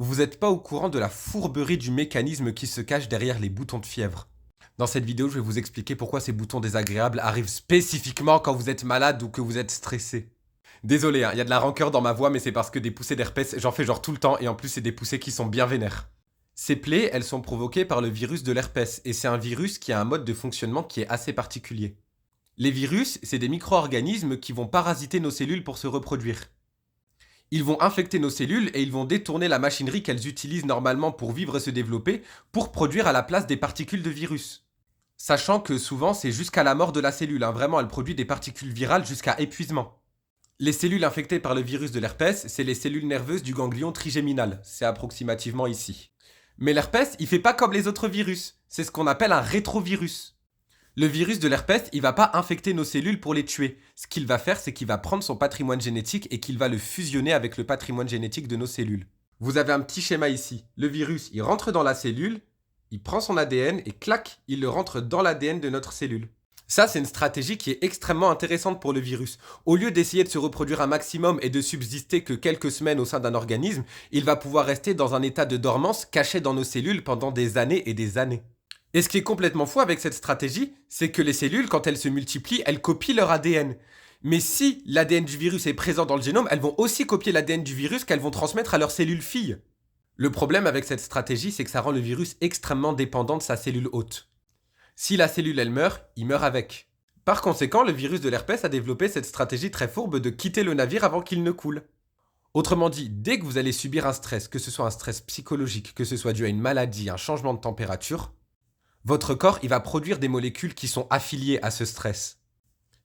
Vous n'êtes pas au courant de la fourberie du mécanisme qui se cache derrière les boutons de fièvre. Dans cette vidéo, je vais vous expliquer pourquoi ces boutons désagréables arrivent spécifiquement quand vous êtes malade ou que vous êtes stressé. Désolé, il y a de la rancœur dans ma voix, mais c'est parce que des poussées d'herpès, j'en fais genre tout le temps, et en plus c'est des poussées qui sont bien vénères. Ces plaies, elles sont provoquées par le virus de l'herpès, et c'est un virus qui a un mode de fonctionnement qui est assez particulier. Les virus, c'est des micro-organismes qui vont parasiter nos cellules pour se reproduire. Ils vont infecter nos cellules et ils vont détourner la machinerie qu'elles utilisent normalement pour vivre et se développer pour produire à la place des particules de virus. Sachant que souvent c'est jusqu'à la mort de la cellule, vraiment elle produit des particules virales jusqu'à épuisement. Les cellules infectées par le virus de l'herpès, c'est les cellules nerveuses du ganglion trigéminal, c'est approximativement ici. Mais l'herpès, il fait pas comme les autres virus, c'est ce qu'on appelle un rétrovirus. Le virus de l'herpès, il va pas infecter nos cellules pour les tuer. Ce qu'il va faire, c'est qu'il va prendre son patrimoine génétique et qu'il va le fusionner avec le patrimoine génétique de nos cellules. Vous avez un petit schéma ici. Le virus, il rentre dans la cellule, il prend son ADN et clac, il le rentre dans l'ADN de notre cellule. Ça, c'est une stratégie qui est extrêmement intéressante pour le virus. Au lieu d'essayer de se reproduire un maximum et de subsister que quelques semaines au sein d'un organisme, il va pouvoir rester dans un état de dormance caché dans nos cellules pendant des années et des années. Et ce qui est complètement fou avec cette stratégie, c'est que les cellules, quand elles se multiplient, elles copient leur ADN. Mais si l'ADN du virus est présent dans le génome, elles vont aussi copier l'ADN du virus qu'elles vont transmettre à leurs cellules filles. Le problème avec cette stratégie, c'est que ça rend le virus extrêmement dépendant de sa cellule hôte. Si la cellule, elle meurt, il meurt avec. Par conséquent, le virus de l'herpès a développé cette stratégie très fourbe de quitter le navire avant qu'il ne coule. Autrement dit, dès que vous allez subir un stress, que ce soit un stress psychologique, que ce soit dû à une maladie, un changement de température, votre corps, il va produire des molécules qui sont affiliées à ce stress.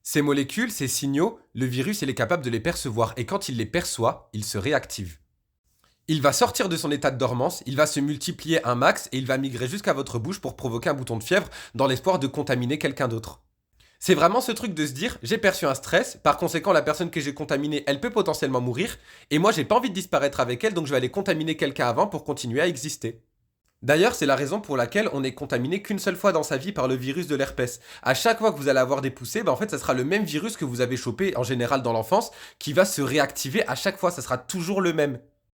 Ces molécules, ces signaux, le virus, il est capable de les percevoir et quand il les perçoit, il se réactive. Il va sortir de son état de dormance, il va se multiplier un max et il va migrer jusqu'à votre bouche pour provoquer un bouton de fièvre dans l'espoir de contaminer quelqu'un d'autre. C'est vraiment ce truc de se dire, j'ai perçu un stress, par conséquent la personne que j'ai contaminée, elle peut potentiellement mourir, et moi j'ai pas envie de disparaître avec elle, donc je vais aller contaminer quelqu'un avant pour continuer à exister. D'ailleurs, c'est la raison pour laquelle on n'est contaminé qu'une seule fois dans sa vie par le virus de l'herpès. À chaque fois que vous allez avoir des poussées, en fait, ça sera le même virus que vous avez chopé en général dans l'enfance qui va se réactiver à chaque fois, ça sera toujours le même.